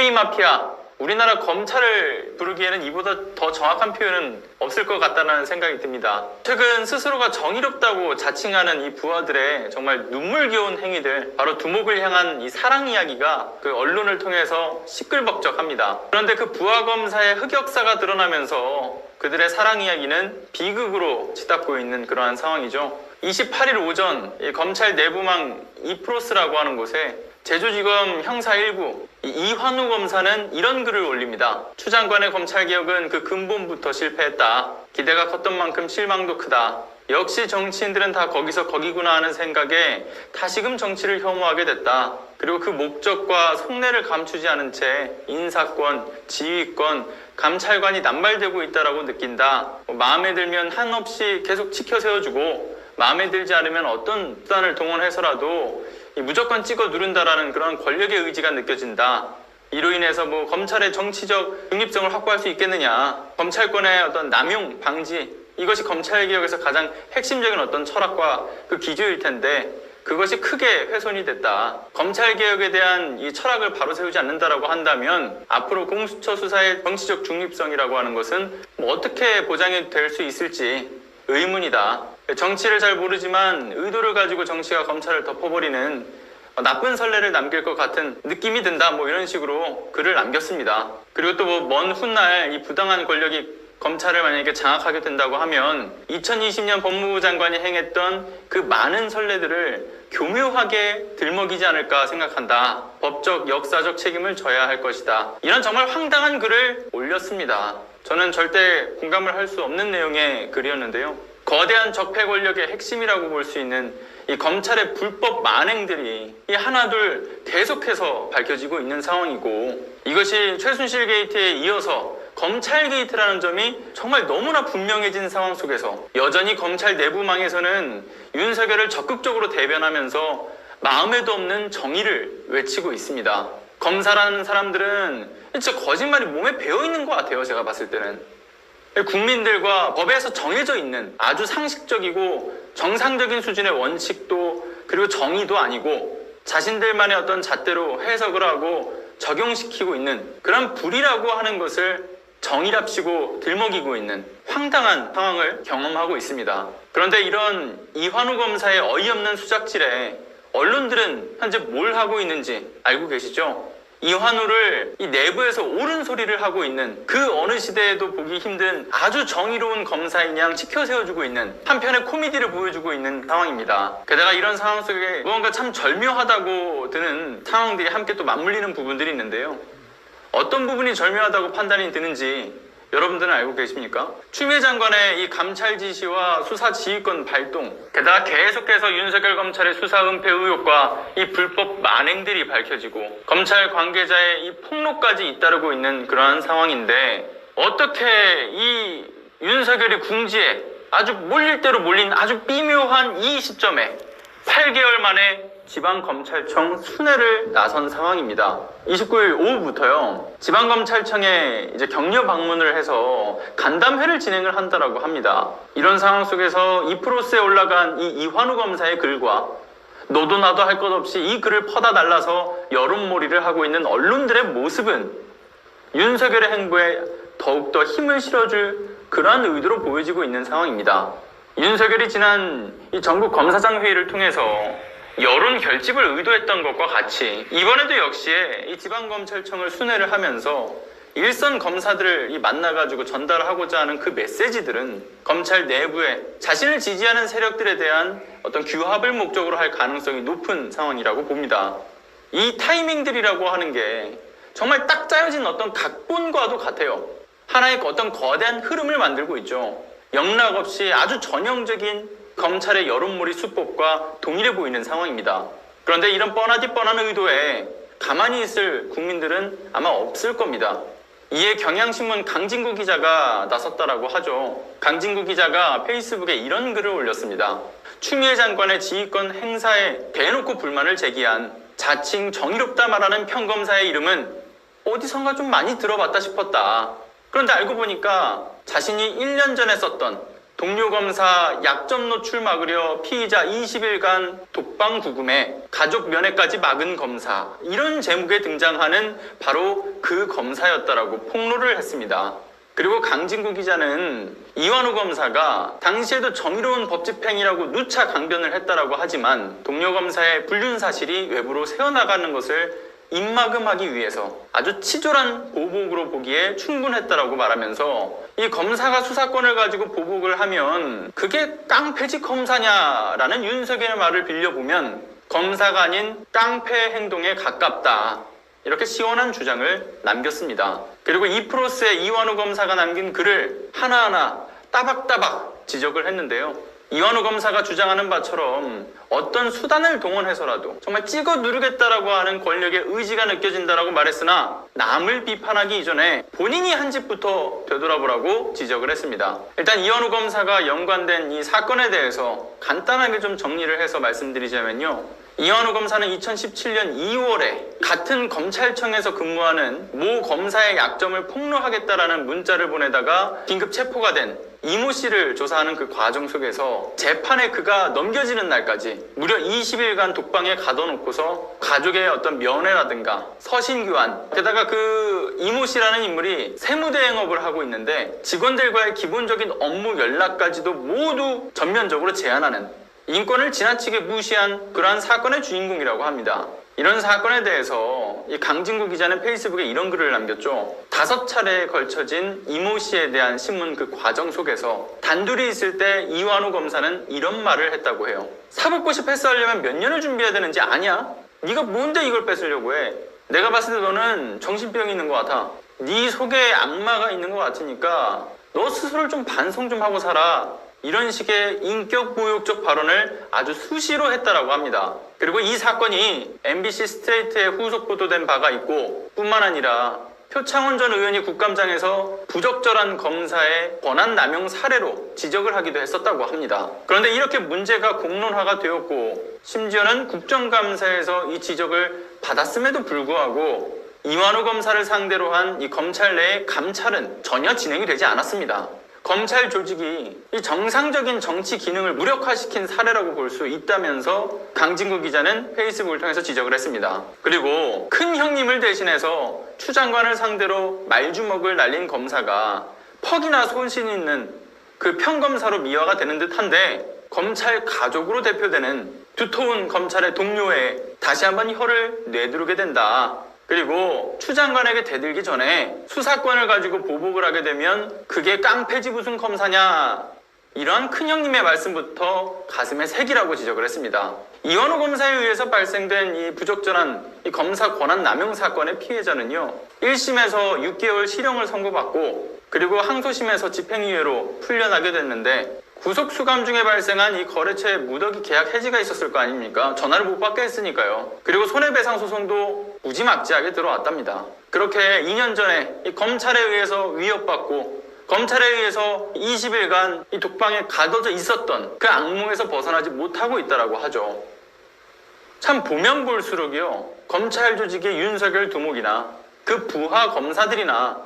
K마피아, 우리나라 검찰을 부르기에는 이보다 더 정확한 표현은 없을 것 같다는 생각이 듭니다. 최근 스스로가 정의롭다고 자칭하는 이 부하들의 정말 눈물겨운 행위들, 바로 두목을 향한 이 사랑 이야기가 그 언론을 통해서 시끌벅적합니다. 그런데 그 부하 검사의 흑역사가 드러나면서 그들의 사랑 이야기는 비극으로 치닫고 있는 그러한 상황이죠. 28일 오전 검찰 내부망 이프로스라고 하는 곳에 제주지검 형사 1구 이환우 검사는 이런 글을 올립니다. 추 장관의 검찰개혁은 그 근본부터 실패했다. 기대가 컸던 만큼 실망도 크다. 역시 정치인들은 다 거기서 거기구나 하는 생각에 다시금 정치를 혐오하게 됐다. 그리고 그 목적과 속내를 감추지 않은 채 인사권, 지휘권, 감찰관이 남발되고 있다고 느낀다. 마음에 들면 한없이 계속 지켜 세워주고 마음에 들지 않으면 어떤 수단을 동원해서라도 무조건 찍어 누른다라는 그런 권력의 의지가 느껴진다. 이로 인해서 검찰의 정치적 중립성을 확보할 수 있겠느냐. 검찰권의 어떤 남용, 방지, 이것이 검찰개혁에서 가장 핵심적인 어떤 철학과 그 기조일 텐데 그것이 크게 훼손이 됐다. 검찰개혁에 대한 이 철학을 바로 세우지 않는다라고 한다면 앞으로 공수처 수사의 정치적 중립성이라고 하는 것은 어떻게 보장이 될 수 있을지 의문이다. 정치를 잘 모르지만 의도를 가지고 정치가 검찰을 덮어버리는 나쁜 선례를 남길 것 같은 느낌이 든다. 이런 식으로 글을 남겼습니다. 그리고 또 먼 훗날 이 부당한 권력이 검찰을 만약에 장악하게 된다고 하면 2020년 법무부 장관이 행했던 그 많은 선례들을 교묘하게 들먹이지 않을까 생각한다. 법적, 역사적 책임을 져야 할 것이다. 이런 정말 황당한 글을 올렸습니다. 저는 절대 공감을 할 수 없는 내용의 글이었는데요. 거대한 적폐 권력의 핵심이라고 볼 수 있는 이 검찰의 불법 만행들이 이 하나둘 계속해서 밝혀지고 있는 상황이고 이것이 최순실 게이트에 이어서 검찰 게이트라는 점이 정말 너무나 분명해진 상황 속에서 여전히 검찰 내부망에서는 윤석열을 적극적으로 대변하면서 마음에도 없는 정의를 외치고 있습니다. 검사라는 사람들은 진짜 거짓말이 몸에 배어있는 것 같아요. 제가 봤을 때는. 국민들과 법에서 정해져 있는 아주 상식적이고 정상적인 수준의 원칙도 그리고 정의도 아니고 자신들만의 어떤 잣대로 해석을 하고 적용시키고 있는 그런 불이라고 하는 것을 정의랍시고 들먹이고 있는 황당한 상황을 경험하고 있습니다. 그런데 이런 이환우 검사의 어이없는 수작질에 언론들은 현재 뭘 하고 있는지 알고 계시죠? 이환우를 이 내부에서 옳은 소리를 하고 있는 그 어느 시대에도 보기 힘든 아주 정의로운 검사인 양 지켜 세워주고 있는 한편의 코미디를 보여주고 있는 상황입니다. 게다가 이런 상황 속에 무언가 참 절묘하다고 드는 상황들이 함께 또 맞물리는 부분들이 있는데요. 어떤 부분이 절묘하다고 판단이 드는지 여러분들은 알고 계십니까? 추미애 장관의 이 감찰 지시와 수사 지휘권 발동, 게다가 계속해서 윤석열 검찰의 수사 은폐 의혹과 이 불법 만행들이 밝혀지고 검찰 관계자의 이 폭로까지 잇따르고 있는 그러한 상황인데 어떻게 이 윤석열이 궁지에 아주 몰릴 대로 몰린 아주 미묘한 이 시점에 8개월 만에 지방검찰청 순회를 나선 상황입니다. 29일 오후부터요. 지방검찰청에 이제 격려 방문을 해서 간담회를 진행을 한다라고 합니다. 이런 상황 속에서 이프로스에 올라간 이 이환우 검사의 글과 너도 나도 할 것 없이 이 글을 퍼다 날라서 여론몰이를 하고 있는 언론들의 모습은 윤석열의 행보에 더욱더 힘을 실어줄 그러한 의도로 보여지고 있는 상황입니다. 윤석열이 지난 이 전국 검사장 회의를 통해서 여론 결집을 의도했던 것과 같이 이번에도 역시 이 지방검찰청을 순회를 하면서 일선 검사들을 만나가지고 전달하고자 하는 그 메시지들은 검찰 내부에 자신을 지지하는 세력들에 대한 어떤 규합을 목적으로 할 가능성이 높은 상황이라고 봅니다. 이 타이밍들이라고 하는 게 정말 딱 짜여진 어떤 각본과도 같아요. 하나의 어떤 거대한 흐름을 만들고 있죠. 영락 없이 아주 전형적인 검찰의 여론몰이 수법과 동일해 보이는 상황입니다. 그런데 이런 뻔하디 뻔한 의도에 가만히 있을 국민들은 아마 없을 겁니다. 이에 경향신문 강진구 기자가 나섰다라고 하죠. 강진구 기자가 페이스북에 이런 글을 올렸습니다. 추미애 장관의 지휘권 행사에 대놓고 불만을 제기한 자칭 정의롭다 말하는 평검사의 이름은 어디선가 좀 많이 들어봤다 싶었다. 그런데 알고 보니까 자신이 1년 전에 썼던 동료 검사 약점 노출 막으려 피의자 20일간 독방 구금에 가족 면회까지 막은 검사, 이런 제목에 등장하는 바로 그 검사였다라고 폭로를 했습니다. 그리고 강진구 기자는 이완우 검사가 당시에도 정의로운 법 집행이라고 누차 강변을 했다라고 하지만 동료 검사의 불륜 사실이 외부로 새어나가는 것을 입막음하기 위해서 아주 치졸한 보복으로 보기에 충분했다라고 말하면서 이 검사가 수사권을 가지고 보복을 하면 그게 깡패지 검사냐라는 윤석열의 말을 빌려보면 검사가 아닌 깡패 행동에 가깝다, 이렇게 시원한 주장을 남겼습니다. 그리고 이프로스의 이완우 검사가 남긴 글을 하나하나 따박따박 지적을 했는데요. 이완우 검사가 주장하는 바처럼 어떤 수단을 동원해서라도 정말 찍어 누르겠다라고 하는 권력의 의지가 느껴진다라고 말했으나 남을 비판하기 이전에 본인이 한 집부터 되돌아보라고 지적을 했습니다. 일단 이완우 검사가 연관된 이 사건에 대해서 간단하게 좀 정리를 해서 말씀드리자면요. 이완우 검사는 2017년 2월에 같은 검찰청에서 근무하는 모 검사의 약점을 폭로하겠다라는 문자를 보내다가 긴급 체포가 된 이모 씨를 조사하는 그 과정 속에서 재판에 그가 넘겨지는 날까지 무려 20일간 독방에 가둬놓고서 가족의 어떤 면회라든가 서신 교환, 게다가 그 이모 씨라는 인물이 세무대행업을 하고 있는데 직원들과의 기본적인 업무 연락까지도 모두 전면적으로 제한하는, 인권을 지나치게 무시한 그러한 사건의 주인공이라고 합니다. 이런 사건에 대해서 이 강진구 기자는 페이스북에 이런 글을 남겼죠. 5차례에 걸쳐진 이모 씨에 대한 신문 그 과정 속에서 단둘이 있을 때 이완우 검사는 이런 말을 했다고 해요. 사법고시 패스하려면 몇 년을 준비해야 되는지 아냐? 네가 뭔데 이걸 뺏으려고 해? 내가 봤을 때 너는 정신병이 있는 것 같아. 네 속에 악마가 있는 것 같으니까 너 스스로를 좀 반성 좀 하고 살아. 이런 식의 인격모욕적 발언을 아주 수시로 했다라고 합니다. 그리고 이 사건이 MBC 스트레이트에 후속 보도된 바가 있고 뿐만 아니라 표창원 전 의원이 국감장에서 부적절한 검사의 권한 남용 사례로 지적을 하기도 했었다고 합니다. 그런데 이렇게 문제가 공론화가 되었고 심지어는 국정감사에서 이 지적을 받았음에도 불구하고 이완우 검사를 상대로 한 이 검찰 내의 감찰은 전혀 진행이 되지 않았습니다. 검찰 조직이 이 정상적인 정치 기능을 무력화시킨 사례라고 볼 수 있다면서 강진구 기자는 페이스북을 통해서 지적을 했습니다. 그리고 큰 형님을 대신해서 추 장관을 상대로 말주먹을 날린 검사가 퍽이나 소신 있는 그 평검사로 미화가 되는 듯한데 검찰 가족으로 대표되는 두터운 검찰의 동료에 다시 한번 혀를 내두르게 된다. 그리고 추 장관에게 대들기 전에 수사권을 가지고 보복을 하게 되면 그게 깡패지 무슨 검사냐, 이러한 큰형님의 말씀부터 가슴에 새기라고 지적을 했습니다. 이완우 검사에 의해서 발생된 이 부적절한 이 검사 권한 남용 사건의 피해자는요, 1심에서 6개월 실형을 선고받고 그리고 항소심에서 집행유예로 풀려나게 됐는데 구속수감 중에 발생한 이 거래처의 무더기 계약 해지가 있었을 거 아닙니까? 전화를 못 받게 했으니까요. 그리고 손해배상 소송도 무지막지하게 들어왔답니다. 그렇게 2년 전에 이 검찰에 의해서 위협받고 검찰에 의해서 20일간 이 독방에 가둬져 있었던 그 악몽에서 벗어나지 못하고 있다라고 하죠. 참 보면 볼수록이요, 검찰 조직의 윤석열 두목이나 그 부하 검사들이나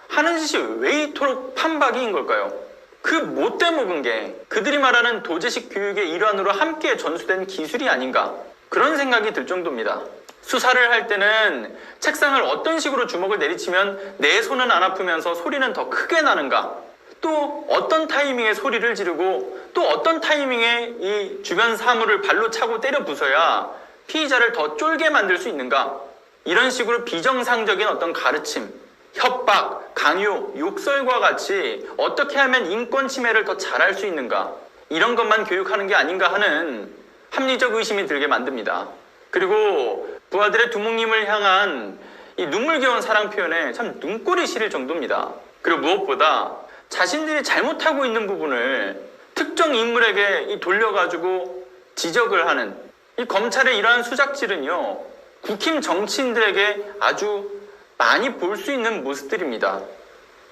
하는 짓이 왜 이토록 판박이인 걸까요? 그 못돼 먹은 게 그들이 말하는 도제식 교육의 일환으로 함께 전수된 기술이 아닌가, 그런 생각이 들 정도입니다. 수사를 할 때는 책상을 어떤 식으로 주먹을 내리치면 내 손은 안 아프면서 소리는 더 크게 나는가, 또 어떤 타이밍에 소리를 지르고 또 어떤 타이밍에 이 주변 사물을 발로 차고 때려 부숴야 피의자를 더 쫄게 만들 수 있는가, 이런 식으로 비정상적인 어떤 가르침, 협박, 강요, 욕설과 같이 어떻게 하면 인권 침해를 더 잘할 수 있는가, 이런 것만 교육하는 게 아닌가 하는 합리적 의심이 들게 만듭니다. 그리고 부하들의 두목님을 향한 이 눈물겨운 사랑 표현에 참 눈꼴이 시릴 정도입니다. 그리고 무엇보다 자신들이 잘못하고 있는 부분을 특정 인물에게 돌려가지고 지적을 하는 이 검찰의 이러한 수작질은요, 국힘 정치인들에게 아주 많이 볼 수 있는 모습들입니다.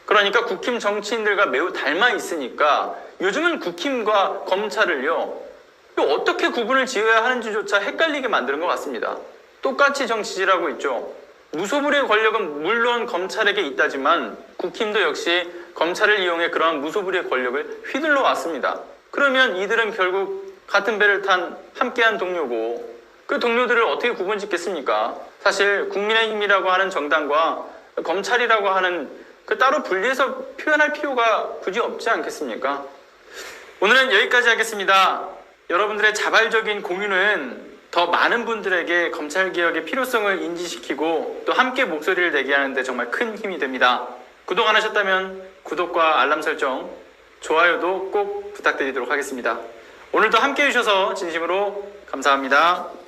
그러니까 국힘 정치인들과 매우 닮아 있으니까 요즘은 국힘과 검찰을요, 어떻게 구분을 지어야 하는지조차 헷갈리게 만드는 것 같습니다. 똑같이 정치질하고 있죠. 무소불위의 권력은 물론 검찰에게 있다지만 국힘도 역시 검찰을 이용해 그러한 무소불위의 권력을 휘둘러 왔습니다. 그러면 이들은 결국 같은 배를 탄 함께한 동료고 그 동료들을 어떻게 구분짓겠습니까? 사실 국민의힘이라고 하는 정당과 검찰이라고 하는 그 따로 분리해서 표현할 필요가 굳이 없지 않겠습니까? 오늘은 여기까지 하겠습니다. 여러분들의 자발적인 공유는 더 많은 분들에게 검찰개혁의 필요성을 인지시키고 또 함께 목소리를 내게 하는데 정말 큰 힘이 됩니다. 구독 안 하셨다면 구독과 알람 설정, 좋아요도 꼭 부탁드리도록 하겠습니다. 오늘도 함께 해주셔서 진심으로 감사합니다.